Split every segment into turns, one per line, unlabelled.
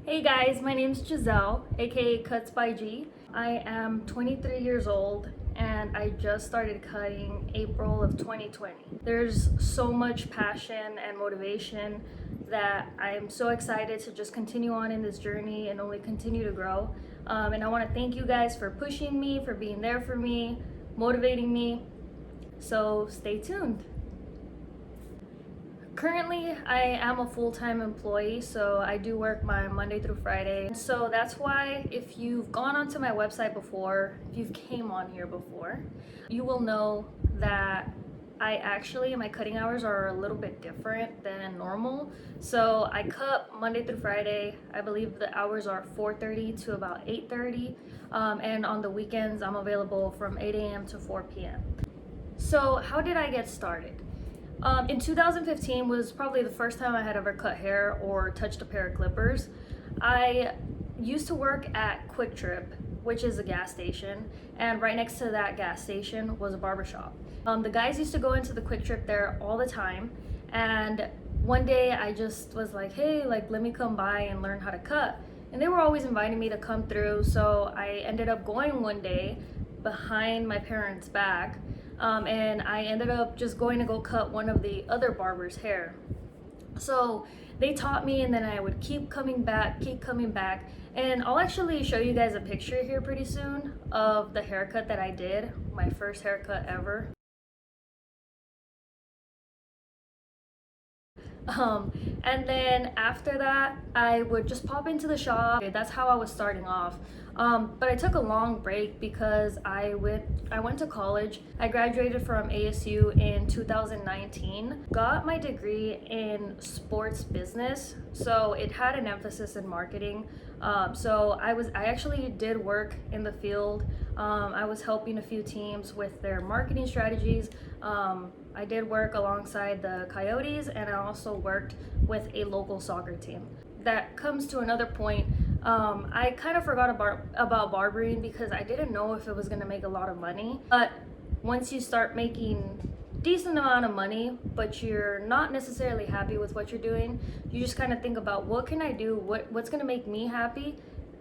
Hey guys, my name's Giselle, aka Cuts by G. I am 23 years old and I just started cutting April of 2020. There's so much passion and motivation that I'm so excited to just continue on in this journey and only continue to grow. And I want to thank you guys for pushing me, for being there for me, motivating me. So stay tuned. Currently, I am a full-time employee, so I do work my Monday through Friday. So that's why if you've gone onto my website before, if you've came on here before, you will know that my cutting hours are a little bit different than normal. So I cut Monday through Friday. I believe the hours are 4:30 to about 8:30. And on the weekends, I'm available from 8 a.m. to 4 p.m. So how did I get started? In 2015 was probably the first time I had ever cut hair or touched a pair of clippers. I used to work at Quick Trip, which is a gas station, and right next to that gas station was a barbershop. The guys used to go into the Quick Trip there all the time, and one day I just was like, hey, let me come by and learn how to cut. And they were always inviting me to come through, so I ended up going one day behind my parents' back. And I ended up just going to go cut one of the other barbers' hair. So they taught me, and then I would keep coming back. And I'll actually show you guys a picture here pretty soon of the haircut that I did, my first haircut ever. And then after that, I would just pop into the shop. That's how I was starting off. But I took a long break because I went to college. I graduated from ASU in 2019. Got my degree in sports business, so it had an emphasis in marketing. So I actually did work in the field. I was helping a few teams with their marketing strategies. I did work alongside the Coyotes, and I also worked with a local soccer team. That comes to another point. I kind of forgot about barbering because I didn't know if it was going to make a lot of money. But once you start making decent amount of money, but you're not necessarily happy with what you're doing, you just kind of think about, what can I do? What's going to make me happy?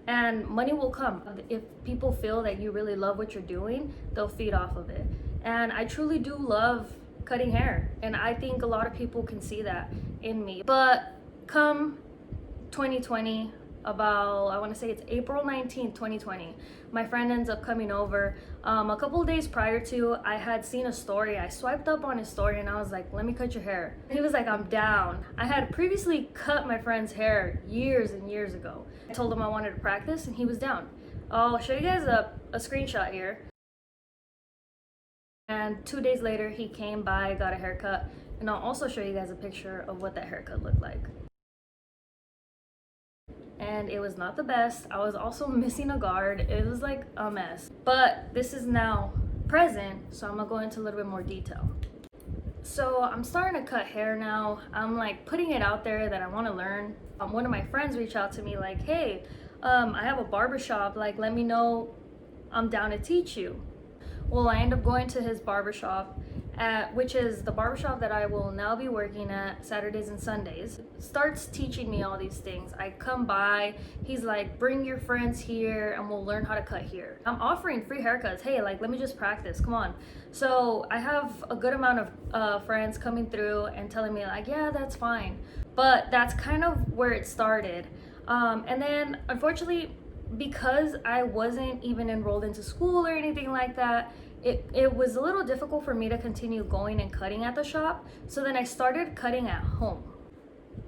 And money will come. If people feel that you really love what you're doing, they'll feed off of it. And I truly do love cutting hair, and I think a lot of people can see that in me. But come 2020, about, I want to say it's April 19th, 2020, my friend ends up coming over. A couple of days prior to, I had seen a story. I swiped up on his story and I was like, let me cut your hair. He was like, I'm down. I had previously cut my friend's hair years and years ago. I told him I wanted to practice and he was down. I'll show you guys a screenshot here. And 2 days later, he came by, got a haircut, and I'll also show you guys a picture of what that haircut looked like. And it was not the best. I was also missing a guard. It was like a mess. But this is now present, so I'm gonna go into a little bit more detail. So I'm starting to cut hair now. I'm like putting it out there that I want to learn. One of my friends reached out to me like, hey, I have a barbershop, like let me know, I'm down to teach you. Well, I end up going to his barbershop, which is the barbershop that I will now be working at Saturdays and Sundays. Starts teaching me all these things. I come by, he's like, bring your friends here and we'll learn how to cut here. I'm offering free haircuts. Hey, like, let me just practice, come on. So I have a good amount of friends coming through and telling me like, yeah, that's fine. But that's kind of where it started. And then unfortunately, because I wasn't even enrolled into school or anything like that, it was a little difficult for me to continue going and cutting at the shop. So then I started cutting at home.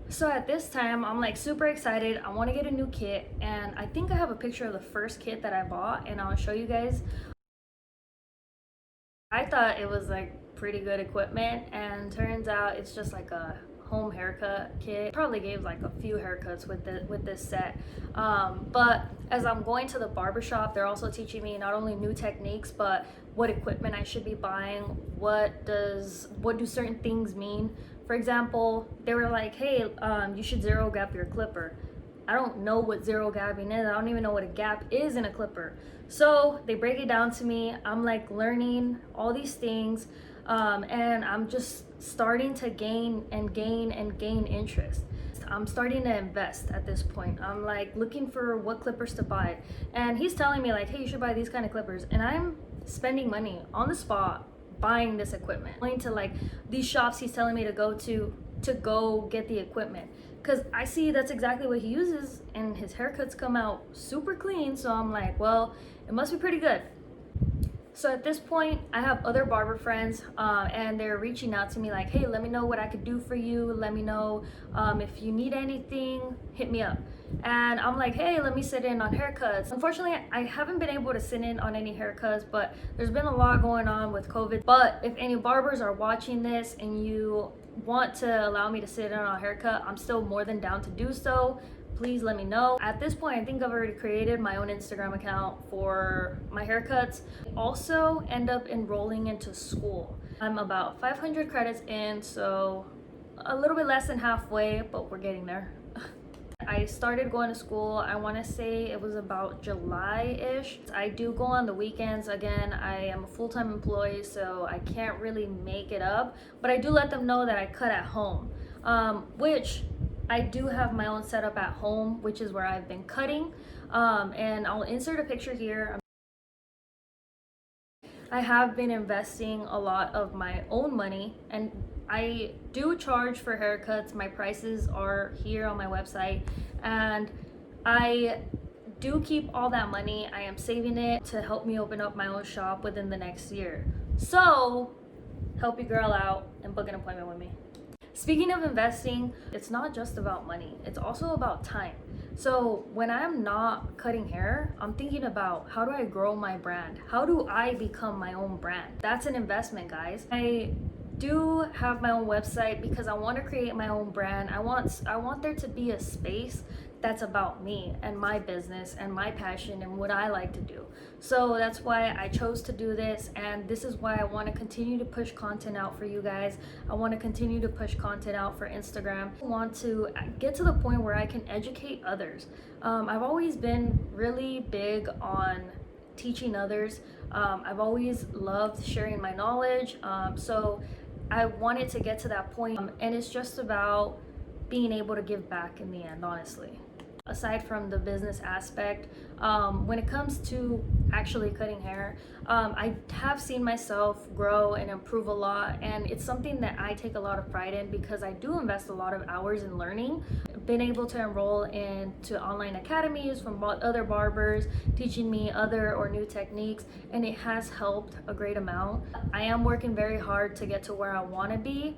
So at this time, I'm like super excited. I want to get a new kit, and I think I have a picture of the first kit that I bought, and I'll show you guys. I thought it was like pretty good equipment, and turns out it's just like a home haircut kit. Probably gave like a few haircuts with this set. But as I'm going to the barbershop, they're also teaching me not only new techniques, but what equipment I should be buying. What do certain things mean? For example, they were like, hey, you should zero gap your clipper. I don't know what zero gapping is. I don't even know what a gap is in a clipper. So they break it down to me. I'm like learning all these things. And I'm just starting to gain interest. I'm starting to invest at this point. I'm like looking for what clippers to buy. And he's telling me like, hey, you should buy these kind of clippers. And I'm spending money on the spot buying this equipment. Going to like these shops he's telling me to go get the equipment. Because I see that's exactly what he uses and his haircuts come out super clean. So I'm like, well, it must be pretty good. So at this point, I have other barber friends and they're reaching out to me like, hey, let me know what I could do for you. Let me know if you need anything, hit me up. And I'm like, hey, let me sit in on haircuts. Unfortunately, I haven't been able to sit in on any haircuts, but there's been a lot going on with COVID. But if any barbers are watching this and you want to allow me to sit in on a haircut, I'm still more than down to do so. Please let me know. At this point, I think I've already created my own Instagram account for my haircuts. Also end up enrolling into school. I'm about 500 credits in, so a little bit less than halfway, but we're getting there. I started going to school, I want to say it was about July-ish. I do go on the weekends. Again, I am a full-time employee, so I can't really make it up, but I do let them know that I cut at home, which I do have my own setup at home, which is where I've been cutting, and I'll insert a picture here. I have been investing a lot of my own money, and I do charge for haircuts. My prices are here on my website, and I do keep all that money. I am saving it to help me open up my own shop within the next year. So help your girl out and book an appointment with me. Speaking of investing, it's not just about money, it's also about time. So when I'm not cutting hair, I'm thinking about how do I grow my brand? How do I become my own brand? That's an investment, guys. I do have my own website because I want to create my own brand. I want there to be a space that's about me and my business and my passion and what I like to do. So that's why I chose to do this, and this is why I want to continue to push content out for you guys. I want to continue to push content out for Instagram. I want to get to the point where I can educate others. I've always been really big on teaching others. I've always loved sharing my knowledge. So I wanted to get to that point, and it's just about being able to give back in the end, honestly. Aside from the business aspect, when it comes to actually cutting hair, I have seen myself grow and improve a lot, and it's something that I take a lot of pride in because I do invest a lot of hours in learning. Been able to enroll into online academies from other barbers teaching me other or new techniques, and it has helped a great amount. I am working very hard to get to where I want to be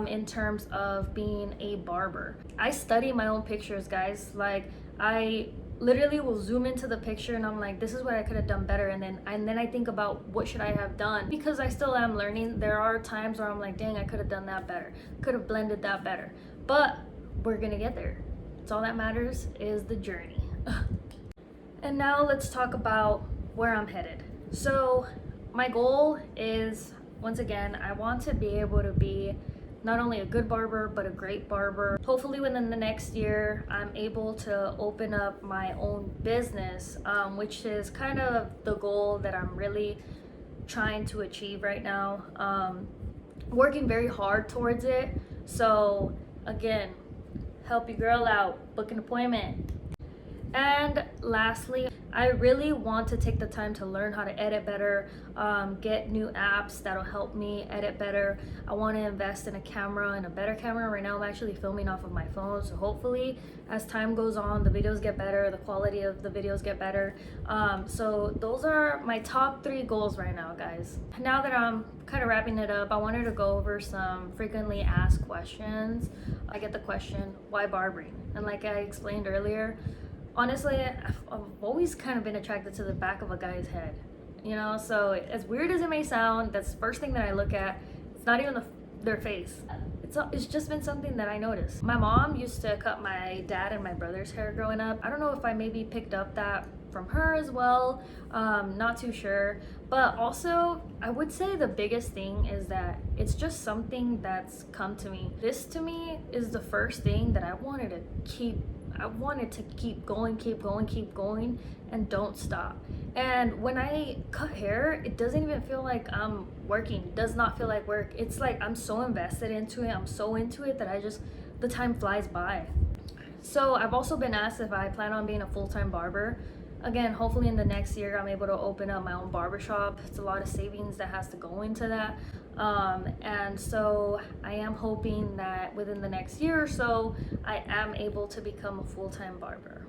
in terms of being a barber. I study my own pictures, guys. Like, I literally will zoom into the picture and I'm like, this is what I could have done better, and then I think about what should I have done. Because I still am learning, there are times where I'm like, dang, I could have done that better, could have blended that better, but we're gonna get there. It's all that matters is the journey. And now let's talk about where I'm headed. So my goal is, once again, I want to be able to be not only a good barber, but a great barber. Hopefully within the next year, I'm able to open up my own business, which is kind of the goal that I'm really trying to achieve right now. Working very hard towards it. So again, help your girl out, book an appointment. And lastly, I really want to take the time to learn how to edit better, get new apps that'll help me edit better. I want to invest in a camera and a better camera. Right now I'm actually filming off of my phone, so hopefully as time goes on the videos get better, the quality of the videos get better. So those are my top 3 goals right now, guys. Now that I'm kind of wrapping it up, I wanted to go over some frequently asked questions. I get the question, why barbering? And like I explained earlier, honestly, I've always kind of been attracted to the back of a guy's head, you know? So as weird as it may sound, that's the first thing that I look at. It's not even their face. It's just been something that I noticed. My mom used to cut my dad and my brother's hair growing up. I don't know if I maybe picked up that from her as well, not too sure. But also, I would say the biggest thing is that it's just something that's come to me. This to me is the first thing that I wanted to keep going and don't stop. And when I cut hair, it doesn't even feel like I'm working. It does not feel like work. It's like I'm so invested into it. I'm so into it that the time flies by. So I've also been asked if I plan on being a full-time barber. Again, hopefully in the next year I'm able to open up my own barbershop. It's a lot of savings that has to go into that. And so I am hoping that within the next year or so, I am able to become a full-time barber.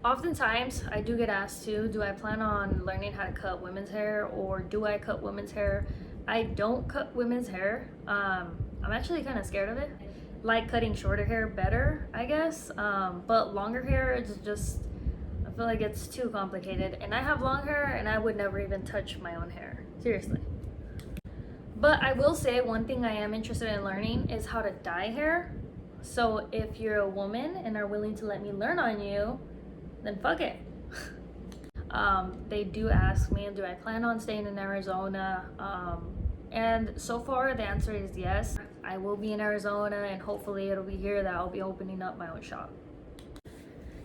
Oftentimes, I do get asked too, do I plan on learning how to cut women's hair, or do I cut women's hair? I don't cut women's hair. I'm actually kind of scared of it. Like cutting shorter hair better, I guess. But longer hair, it's just, I feel like it's too complicated. And I have long hair and I would never even touch my own hair. Seriously. But I will say one thing I am interested in learning is how to dye hair. So if you're a woman and are willing to let me learn on you, then fuck it. They do ask me, do I plan on staying in Arizona? And so far the answer is yes. I will be in Arizona, and hopefully it'll be here that I'll be opening up my own shop.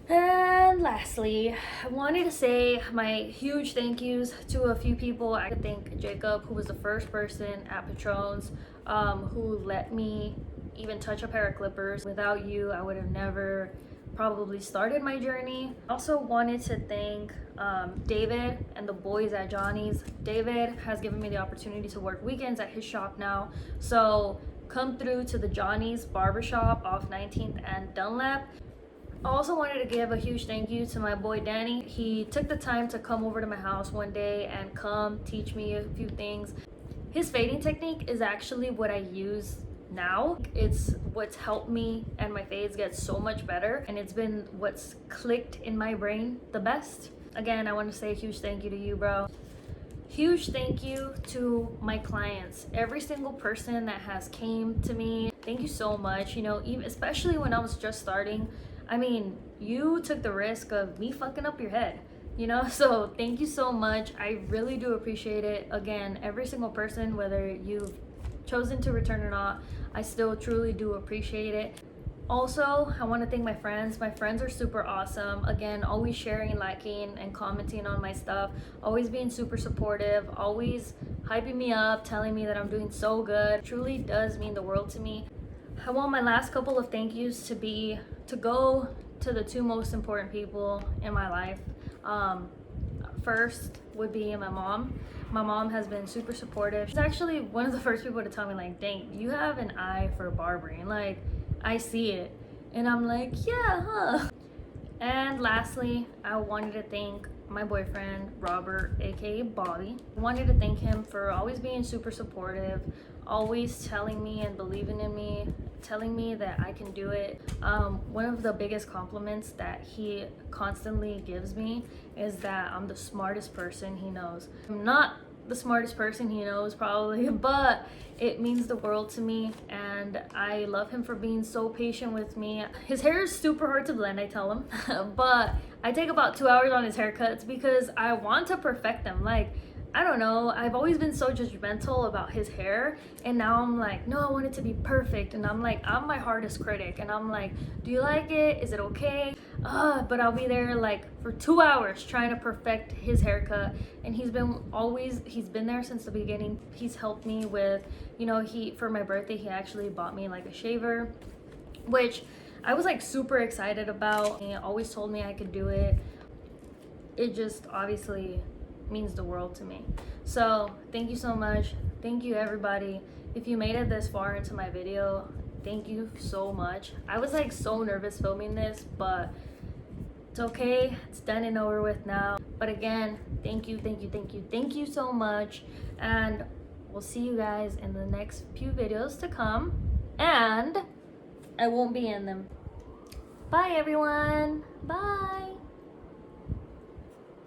And lastly, I wanted to say my huge thank yous to a few people. I could thank Jacob, who was the first person at Patrons who let me even touch a pair of clippers. Without you, I would have never probably started my journey. I also wanted to thank David and the boys at Johnny's. David has given me the opportunity to work weekends at his shop now, so come through to the Johnny's barbershop off 19th and Dunlap. I also wanted to give a huge thank you to my boy Danny. He took the time to come over to my house one day and come teach me a few things. His fading technique is actually what I use now. It's what's helped me and my fades get so much better, and it's been what's clicked in my brain the best. Again, I want to say a huge thank you to you, bro. Huge thank you to my clients, every single person that has came to me. Thank you so much. You know, even especially when I was just starting, I mean, you took the risk of me fucking up your head, you know? So thank you so much. I really do appreciate it. Again, every single person, whether you've chosen to return or not, I still truly do appreciate it. Also, I want to thank my friends. My friends are super awesome. Again, always sharing, liking, and commenting on my stuff. Always being super supportive. Always hyping me up, telling me that I'm doing so good. It truly does mean the world to me. I want my last couple of thank yous to go to the two most important people in my life. First would be my mom. My mom has been super supportive. She's actually one of the first people to tell me, like, dang, you have an eye for barbering. Like, I see it. And I'm like, yeah, huh? And lastly, I wanted to thank my boyfriend, Robert, aka Bobby. I wanted to thank him for always being super supportive, always telling me and believing in me, telling me that I can do it. One of the biggest compliments that he constantly gives me is that I'm the smartest person he knows. I'm not the smartest person he knows probably, but it means the world to me, and I love him for being so patient with me. His hair is super hard to blend, I tell him, but I take about 2 hours on his haircuts because I want to perfect them. Like, I don't know, I've always been so judgmental about his hair, and now I'm like, no, I want it to be perfect. And I'm like, I'm my hardest critic, and I'm like, do you like it? Is it okay? But I'll be there like for 2 hours trying to perfect his haircut, and he's been there since the beginning. He's helped me with, you know, for my birthday he actually bought me like a shaver, which I was like super excited about. He always told me I could do it. It just obviously means the world to me. So thank you so much. Thank you, everybody. If you made it this far into my video, thank you so much. I was like so nervous filming this, but it's okay. It's done and over with now. But again, thank you so much, and we'll see you guys in the next few videos to come, and I won't be in them. Bye everyone. Bye.